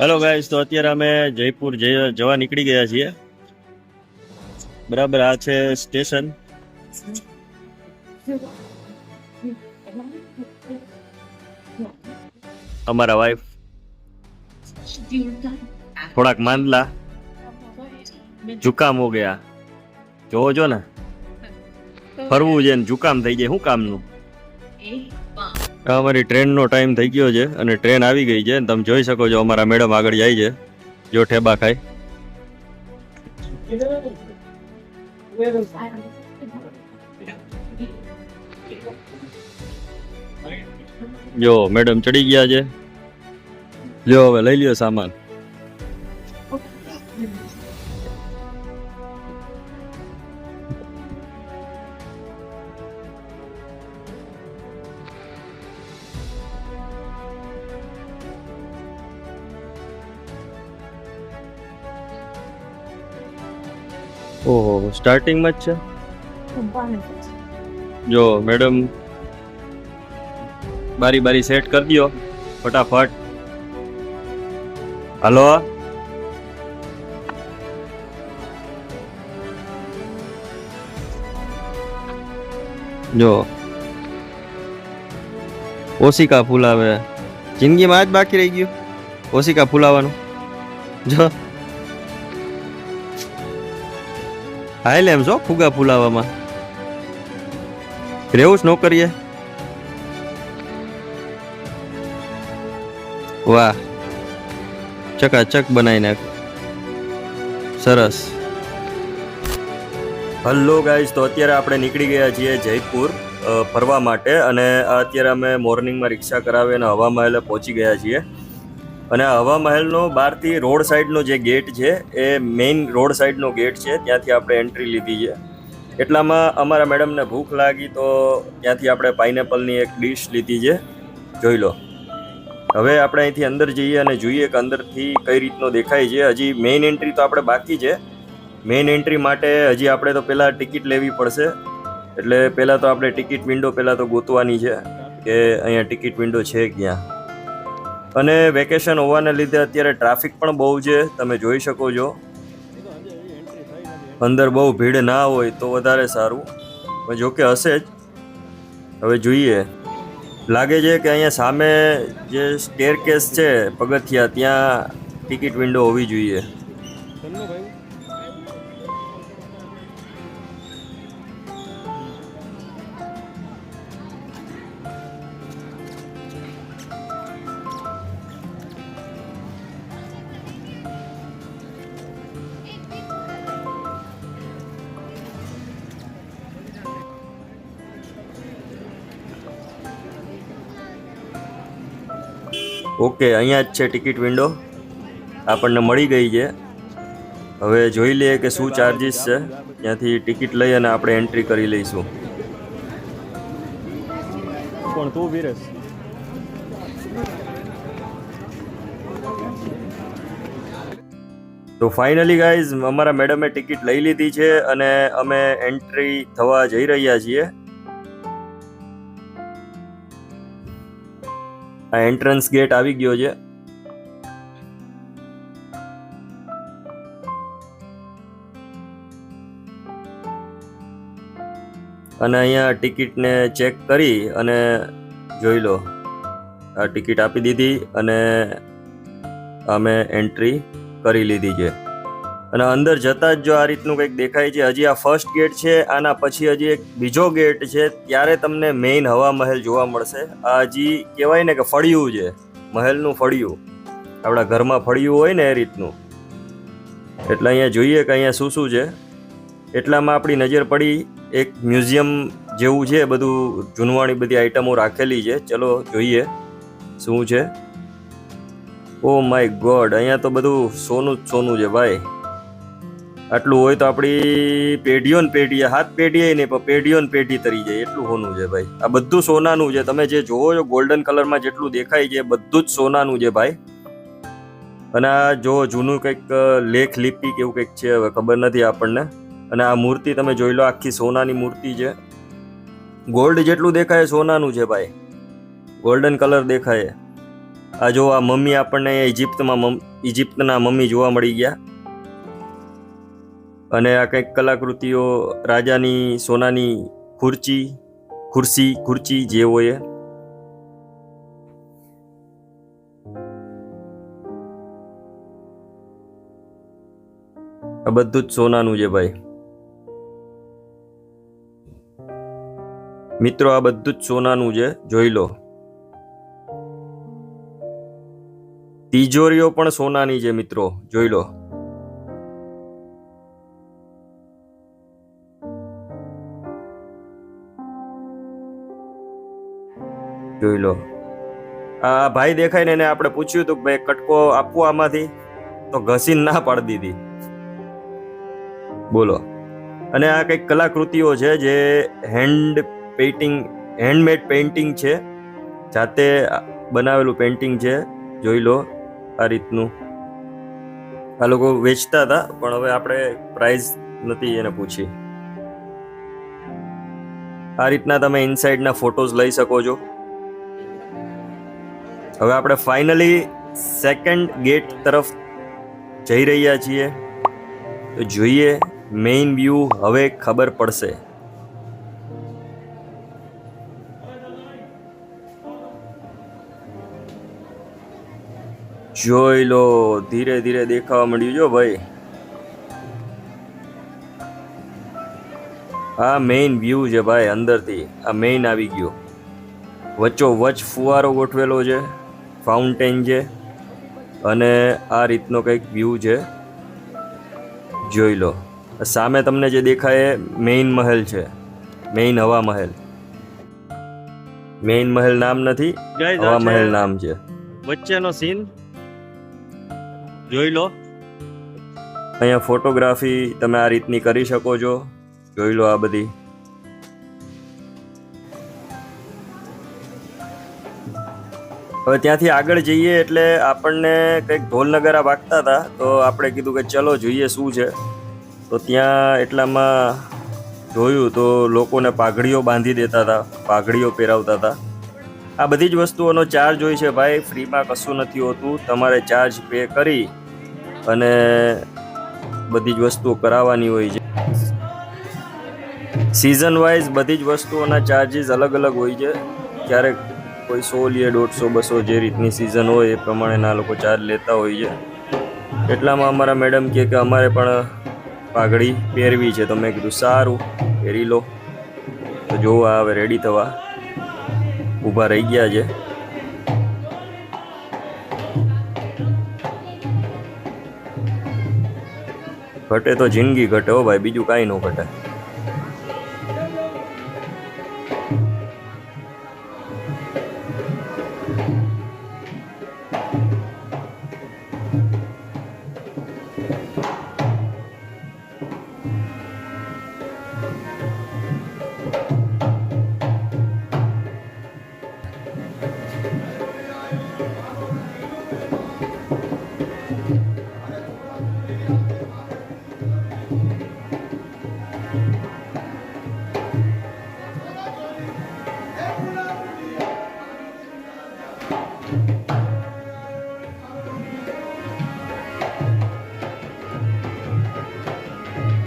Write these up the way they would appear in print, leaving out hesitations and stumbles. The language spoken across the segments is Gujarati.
હેલો ગાઈસ, તો અત્યારે અમે જયપુર જવા નીકળી ગયા છીએ. બરાબર, આ છે સ્ટેશન. અમારા વાઈફ થોડાક માંદલા, જુકામ હો ગયા. જોવો છો ને, ફરવું છે ને જુકામ થઈ જાય. શું કામનું? અમારી ટ્રેનનો ટાઈમ થઈ ગયો છે અને ટ્રેન આવી ગઈ છે. તમે જોઈ શકો છો અમારા મેડમ આગળ જાય છે. જો ઠેબા ખાય. જો મેડમ ચડી ગયા છે. લ્યો હવે લઈ લ્યો સામાન. ઓહો, સ્ટાર્ટિંગમાં જ છે. જો મેડમ બારી બારી સેટ કરી દો ફટાફટ. હાલો, જો ઓશિકા ફૂલાવે. જિંદગીમાં આજ બાકી રહી ગયું ઓશિકા ફૂલાવાનું. જો હાલે એમ છો ફુગા ફૂલાવામાં. રેવું જ ન કરીએ. વાહ, ચકાચક બનાવી નાખ. સરસ. હલો ગાઈઝ, તો અત્યારે આપણે નીકળી ગયા છીએ જયપુર ફરવા માટે. અને અત્યારે અમે મોર્નિંગમાં રિક્ષા કરાવી અને હવા મહેલે પહોંચી ગયા છીએ. અને હવા મહેલનો બહારથી રોડ સાઈડનો જે ગેટ છે એ મેઇન રોડ સાઈડનો ગેટ છે. ત્યાંથી આપણે એન્ટ્રી લીધી છે. એટલામાં અમારા મેડમને ભૂખ લાગી તો ત્યાંથી આપણે પાઇનેપલની એક ડીશ લીધી છે. જોઈ લો. હવે આપણે અહીંથી અંદર જઈએ અને જોઈએ કે અંદરથી કઈ રીતનો દેખાય છે. હજી મેઇન એન્ટ્રી તો આપણે બાકી છે. મેઇન એન્ટ્રી માટે હજી આપણે તો પહેલાં ટિકિટ લેવી પડશે. એટલે પહેલાં તો આપણે ટિકિટ વિન્ડો પહેલાં તો ગોતવાની છે કે અહીંયા ટિકિટ વિન્ડો છે ક્યાં. અને વેકેશન હોવાને લીધે અત્યારે ટ્રાફિક પણ બહુ છે. તમે જોઈ શકો છો. અંદર બહુ ભીડ ના હોય તો વધારે સારું. જોકે હશે જ. હવે જોઈએ. લાગે છે કે અહીંયા સામે જે સ્ટેરકેસ છે પગથિયા, ત્યાં ટિકિટ વિન્ડો હોવી જોઈએ. ઓકે, અહીંયા જ છે ટિકિટ વિન્ડો. આપણને મળી ગઈ છે. હવે જોઈ લઈએ કે શું ચાર્જિસ છે. ત્યાંથી ટિકિટ લઈ અને આપણે એન્ટ્રી કરી લઈશું. પણ તું વિરેશ, તો ફાઇનલી ગાઈઝ અમારા મેડમે ટિકિટ લઈ લીધી છે અને અમે એન્ટ્રી થવા જઈ રહ્યા છીએ. આ એન્ટ્રન્સ ગેટ આવી ગયો છે. અને અહીંયા ટિકિટને ચેક કરી અને જોઈ લો. આ ટિકિટ આપી દીધી અને અમે એન્ટ્રી કરી લીધી છે. અને અંદર જતાં જ જો આ રીતનું કંઈક દેખાય છે. હજી આ ફર્સ્ટ ગેટ છે. આના પછી હજી એક બીજો ગેટ છે. ત્યારે તમને મેઇન હવા મહેલ જોવા મળશે. આ હજી કહેવાય ને કે ફળિયું છે, મહેલનું ફળિયું. આપણા ઘરમાં ફળિયું હોય ને એ રીતનું. એટલે અહીંયા જોઈએ કે અહીંયા શું શું છે. એટલામાં આપણી નજર પડી એક મ્યુઝિયમ જેવું છે. બધું જૂનવાણી બધી આઈટમો રાખેલી છે. ચલો જોઈએ શું છે. ઓ માય ગોડ, અહીંયા તો બધું સોનું જ સોનું છે ભાઈ. આટલું હોય તો આપણી પેઢીઓ ને પેઢી, હાથ પેઢી નહીં પણ પેઢીઓ ને પેઢી તરી જાય એટલું સોનું છે ભાઈ. આ બધું સોનાનું છે. તમે જે જોવો છો ગોલ્ડન કલરમાં જેટલું દેખાય છે બધું જ સોનાનું છે ભાઈ. અને આ જો જૂનું કંઈક લેખ લિપિ કે એવું કંઈક છે, હવે ખબર નથી આપણને. અને આ મૂર્તિ તમે જોઈ લો, આખી સોનાની મૂર્તિ છે. ગોલ્ડ જેટલું દેખાય સોનાનું છે ભાઈ. ગોલ્ડન કલર દેખાય. આ જો આ મમ્મી આપણને ઇજિપ્તના મમ્મી જોવા મળી ગયા. અને આ કંઈક કલાકૃતિઓ રાજાની સોનાની ખુરશી જે હોય આ બધું જ સોનાનું છે ભાઈ. મિત્રો આ બધું જ સોનાનું છે, જોઈ લો. તિજોરીઓ પણ સોનાની છે મિત્રો, જોઈ લો. જોઈ લો. આ ભાઈ દેખાય ને એને આપણે પૂછ્યું હતું કે ભાઈ કટકો આપવો આમાંથી, તો ઘસીને ના પાડી દીધી. બોલો. અને આ કંઈક કલાકૃતિઓ છે જે હેન્ડમેડ પેઇન્ટિંગ છે, જાતે બનાવેલું પેઇન્ટિંગ છે. જોઈ લો આ રીતનું. આ લોકો વેચતા હતા પણ હવે આપણે પ્રાઇસ નથી એને પૂછી. આ રીતના તમે ઇનસાઇડના ફોટોઝ લઈ શકો છો. હવે આપણે ફાઇનલી સેકન્ડ ગેટ તરફ જઈ રહ્યા છીએ, તો જોઈએ મેઇન વ્યૂ હવે ખબર પડશે. જોઈ લો, ધીરે ધીરે દેખાવા મળ્યું જો ભાઈ. આ મેઇન વ્યૂ છે ભાઈ, અંદરથી આ મેઇન આવી ગયો. વચ્ચોવચ્ચ ફુવારો ગોઠવેલો છે, ફાઉન્ટેન છે, અને આ રીતનો કંઈક વ્યૂ છે. જોઈ લો. સામે તમને જે દેખાય મેઇન મહેલ છે, મેઇન હવા મહેલ. મેઇન મહેલ નામ નથી, હવા મહેલ નામ છે. વચ્ચેનો સીન જોઈ લો. અહીંયા ફોટોગ્રાફી તમે આ રીતની કરી શકો છો. જોઈ લો આ બધી. હવે ત્યાંથી આગળ જઈએ એટલે આપણને કંઈક ઢોલ નગારા વાગતા હતા, તો આપણે કીધું કે ચલો જોઈએ શું છે. તો ત્યાં એટલામાં જોયું તો લોકોને પાઘડીઓ બાંધી દેતા હતા, પાઘડીઓ પહેરાવતા હતા. આ બધી જ વસ્તુઓનો ચાર્જ હોય છે ભાઈ, ફ્રીમાં કશું નથી હોતું. તમારે ચાર્જ પે કરી અને બધી જ વસ્તુઓ કરાવવાની હોય છે. સિઝન વાઇઝ બધી જ વસ્તુઓના ચાર્જીસ અલગ અલગ હોય છે. ક્યારેક કોઈ 100 લે, 150, 200 જે રીતની સિઝન હોય એ પ્રમાણેના લોકો ચાર્જ લેતા હોય છે. એટલામાં અમારા મેડમ કહે કે અમારે પણ પાઘડી પહેરવી છે, તો મેં કીધું સારું પહેરી લો. તો જોવા હવે રેડી થવા ઊભા રહી ગયા છે. ઘટે તો જિંદગી ઘટે હો ભાઈ, બીજું કાંઈ ન ઘટે.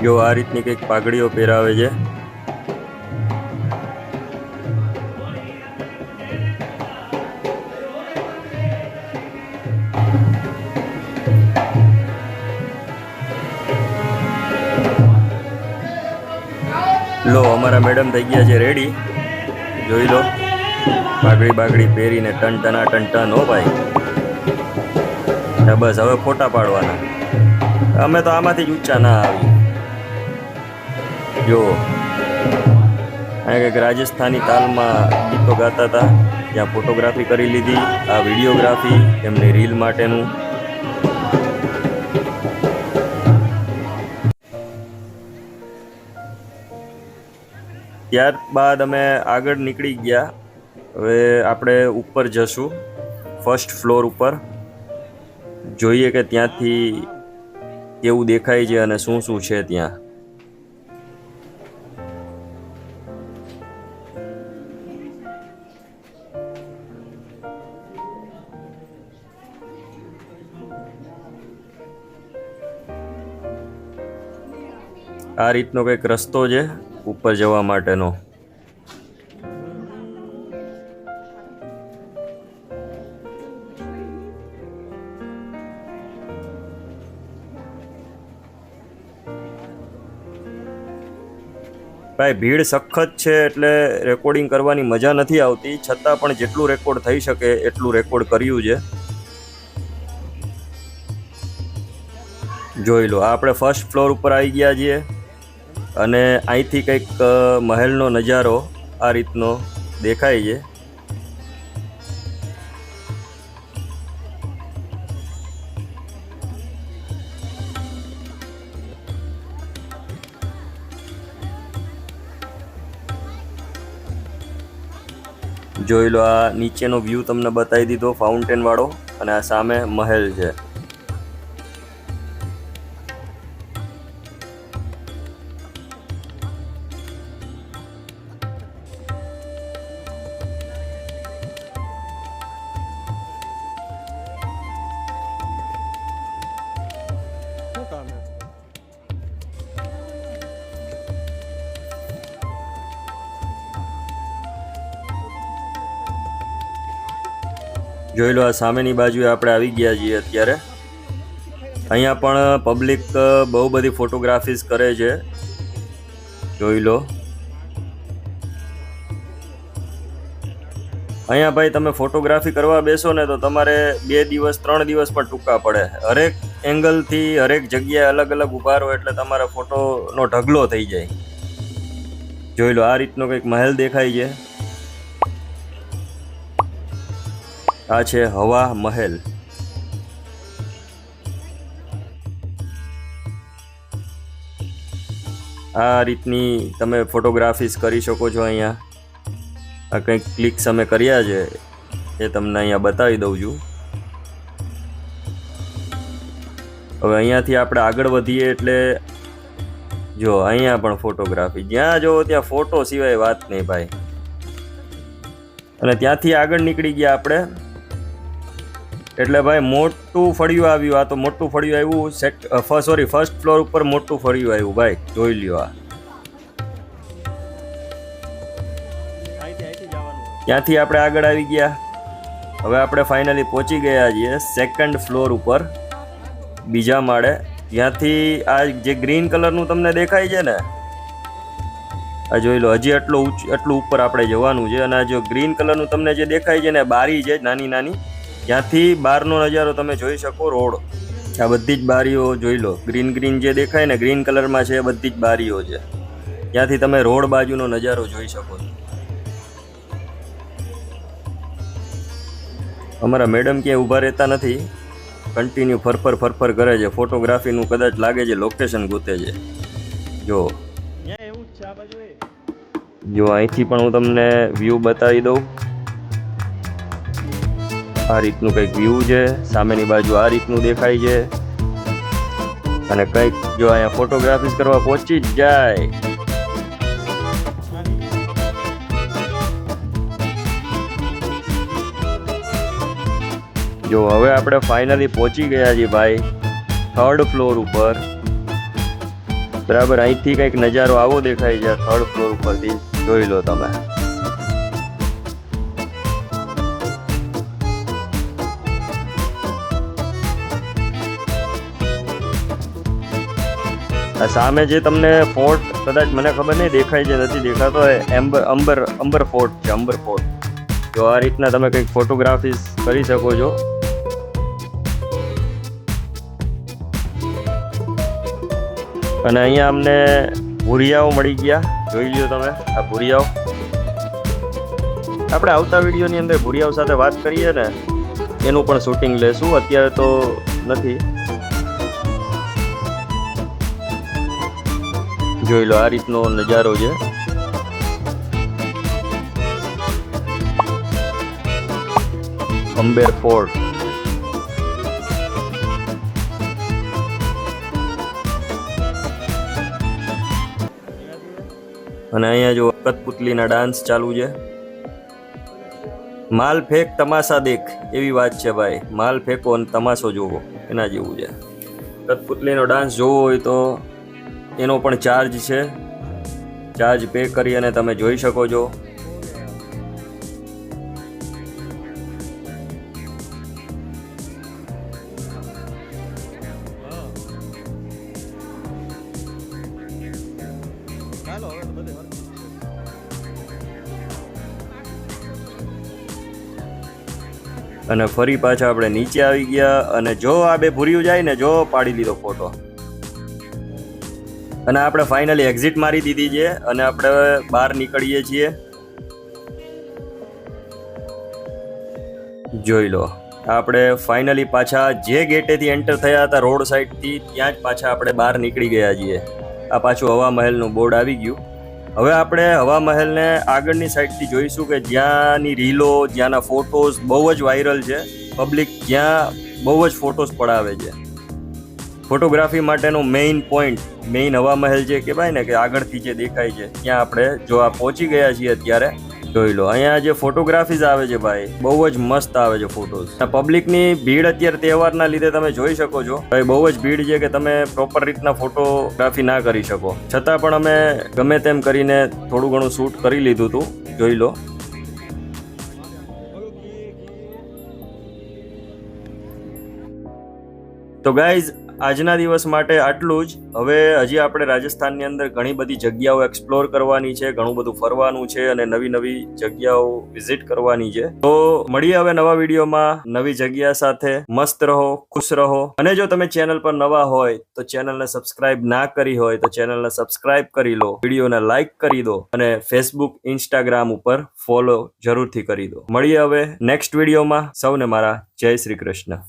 જો આ રીતની કંઈક પાઘડીઓ પહેરાવે છે. લો અમારા મેડમ થઈ ગયા છે રેડી. જોઈ લો, પાઘડી પહેરીને ટન હો ભાઈ. બસ હવે ફોટા પાડવાના. અમે તો આમાંથી જ ઊંચા ના આવી. જો અહીંયા કંઈક રાજસ્થાની તાલમાં ગીતો ગાતા હતા, ત્યાં ફોટોગ્રાફી કરી લીધી. આ વિડીયોગ્રાફી એમની રીલ માટેનું. ત્યારબાદ અમે આગળ નીકળી ગયા. હવે આપણે ઉપર જશું, ફર્સ્ટ ફ્લોર ઉપર. જોઈએ કે ત્યાંથી કેવું દેખાય છે અને શું શું છે ત્યાં. આ રીતનો કંઈક રસ્તો છે ઉપર જવા માટેનો. ભાઈ ભીડ સખત છે એટલે રેકોર્ડિંગ કરવાની મજા નથી આવતી, છતાં પણ જેટલું રેકોર્ડ થઈ શકે એટલું રેકોર્ડ કર્યું છે. જોઈ લો, આપણે ફર્સ્ટ ફ્લોર ઉપર આવી ગયા છીએ અને અહીંથી કંઈક મહેલનો નજારો આ રીતનો દેખાય છે. જોઈ લો, આ નીચેનો વ્યૂ તમને બતાવી દીધો ફાઉન્ટેન વાળો, અને આ સામે મહેલ છે. જોઈ લો, આ સામેની બાજુએ આપણે આવી ગયા છીએ અત્યારે. અહીંયા પણ પબ્લિક બહુ બધી ફોટોગ્રાફીઝ કરે છે. જોઈ લો, અહીંયા ભાઈ તમે ફોટોગ્રાફી કરવા બેસો ને તો તમારે 2 દિવસ 3 દિવસ પણ ટૂંકા પડે. હરેક એંગલથી હરેક જગ્યાએ અલગ અલગ ઊભા રહો એટલે તમારા ફોટોનો ઢગલો થઈ જાય. જોઈ લો, આ રીતનો કંઈક મહેલ દેખાય છે. આ છે હવા મહેલ. આ રીતની તમે ફોટોગ્રાફીસ કરી શકો છો અહીંયા. આ કંઈક ક્લિક્સ અમે કર્યા છે એ તમને અહીંયા બતાવી દઉં છું. હવે અહીંયાથી આપણે આગળ વધીએ એટલે જો અહીંયા પણ ફોટોગ્રાફી, જ્યાં જો ત્યાં ફોટો સિવાય વાત નહીં ભાઈ. અને ત્યાંથી આગળ નીકળી ગયા આપણે એટલે ભાઈ મોટું ફળિયું આવ્યું. આ તો મોટું ફળિયું આવ્યું, ફર્સ્ટ ફ્લોર ઉપર મોટું ફળિયું આવ્યું ભાઈ. જોઈ લ્યો, આ ત્યાંથી આપણે આગળ આવી ગયા. હવે આપણે ફાઇનલી પહોંચી ગયા છીએ સેકન્ડ ફ્લોર ઉપર, બીજા માળે. જ્યાંથી આ જે ગ્રીન કલરનું તમને દેખાય છે ને, આ જોઈ લો, હજી એટલું ઉપર આપણે જવાનું છે. અને આ જો ગ્રીન કલરનું તમને જે દેખાય છે ને, બારી છે નાની નાની, ત્યાંથી બહારનો નજારો તમે જોઈ શકો. રોડ, આ બધી જ બારીઓ જોઈ લો, ગ્રીન જે દેખાય ને ગ્રીન કલરમાં છે એ બધી જ બારીઓ છે. ત્યાંથી તમે રોડ બાજુનો નજારો જોઈ શકો છો. અમારા મેડમ ક્યાંય ઊભા રહેતા નથી, કન્ટિન્યુ ફરફર કરે છે. ફોટોગ્રાફીનું કદાચ લાગે છે લોકેશન ગોતે છે. જો અહીંથી પણ હું તમને વ્યૂ બતાવી દઉં. આ રીતનું કંઈક વ્યૂ છે. સામેની બાજુ આ રીતનું દેખાય છે. અને કંઈક જો અહીંયા ફોટોગ્રાફીસ કરવા પહોંચી જ જાય. જો હવે આપણે ફાઇનલી પહોંચી ગયા છીએ ભાઈ થર્ડ ફ્લોર ઉપર. બરાબર, અહીંથી કંઈક નજારો આવો દેખાય છે થર્ડ ફ્લોર ઉપરથી. જોઈ લો તમે. સામે જે તમને ફોર્ટ કદાચ મને ખબર નહીં દેખાય છે નથી દેખાતો, અંબર ફોર્ટ છે. અંબર ફોર્ટ. જો આ રીતના તમે કંઈક ફોટોગ્રાફીસ કરી શકો છો. અને અહીંયા અમને ભૂરિયાઓ મળી ગયા. જોઈ લ્યો તમે આ ભૂરિયાઓ. આપણે આવતા વિડીયોની અંદર ભૂરિયાઓ સાથે વાત કરીએ ને એનું પણ શૂટિંગ લેશું, અત્યારે તો નથી. જોઈ લો, આ રીતનો નજારો છે. અંબેર ફોર્ટ. અને અહીંયા જો કઠપુતલીના ડાન્સ ચાલુ છે. માલ ફેંક તમાશા દેખ એવી વાત છે ભાઈ. માલ ફેંકો અને તમાશો જોવો એના જેવું છે. કઠપુતલીનો ડાન્સ જોવો હોય તો એનો પણ ચાર્જ છે. ચાર્જ પે કરી અને તમે જોઈ શકો છો. અને ફરી પાછા આપણે નીચે આવી ગયા અને જો આ બે ભૂર્યું જાય ને, જો પાડી લીધો ફોટો. અને આપણે ફાઇનલી એક્ઝિટ મારી દીધી છે અને આપણે બહાર નીકળીએ છીએ. જોઈ લો, આપણે ફાઇનલી પાછા જે ગેટેથી એન્ટર થયા હતા રોડ સાઈડથી, ત્યાં જ પાછા આપણે બહાર નીકળી ગયા છીએ. આ પાછું હવા મહેલનું બોર્ડ આવી ગયું. હવે આપણે હવા મહેલને આગળની સાઈડથી જોઈશું કે જ્યાંની રીલો, જ્યાંના ફોટોઝ બહુ જ વાયરલ છે. પબ્લિક જ્યાં બહુ જ ફોટોઝ પડાવે છે. ફોટોગ્રાફી માટેનો મેઇન પોઈન્ટ, મેઇન હવા મહેલ જે કહેવાય ને કે આગળથી જે દેખાય છે, ત્યાં આપણે જો આ પહોંચી ગયા છીએ અત્યારે. જોઈ લો, અહીંયા જે ફોટોગ્રાફીઝ આવે છે ભાઈ, બહુ જ મસ્ત આવે છે ફોટોઝ. પબ્લિકની ભીડ અત્યારે તહેવારના લીધે તમે જોઈ શકો છો ભાઈ, બહુ જ ભીડ છે કે તમે પ્રોપર રીતના ફોટોગ્રાફી ના કરી શકો. છતાં પણ અમે ગમે તેમ કરીને થોડું ઘણું શૂટ કરી લીધું હતું. જોઈ લો. તો ગાઈઝ, આજના દિવસ માટે આટલું જ. હવે હજી આપણે રાજસ્થાનની અંદર ઘણી બધી જગ્યાઓ એક્સપ્લોર કરવાની છે, ઘણું બધું ફરવાનું છે અને નવી નવી જગ્યાઓ વિઝિટ કરવાની છે. તો મળીએ હવે નવા વિડીયોમાં નવી જગ્યા સાથે. મસ્ત રહો, ખુશ રહો. અને જો તમે ચેનલ પર નવા હોય તો ચેનલને સબસ્ક્રાઇબ ના કરી હોય તો ચેનલને સબસ્ક્રાઇબ કરી લો, વિડીયોને લાઈક કરી દો અને ફેસબુક, ઇન્સ્ટાગ્રામ ઉપર ફોલો જરૂરથી કરી દો. મળીએ હવે નેક્સ્ટ વિડીયોમાં. સૌને મારા જય શ્રી કૃષ્ણ.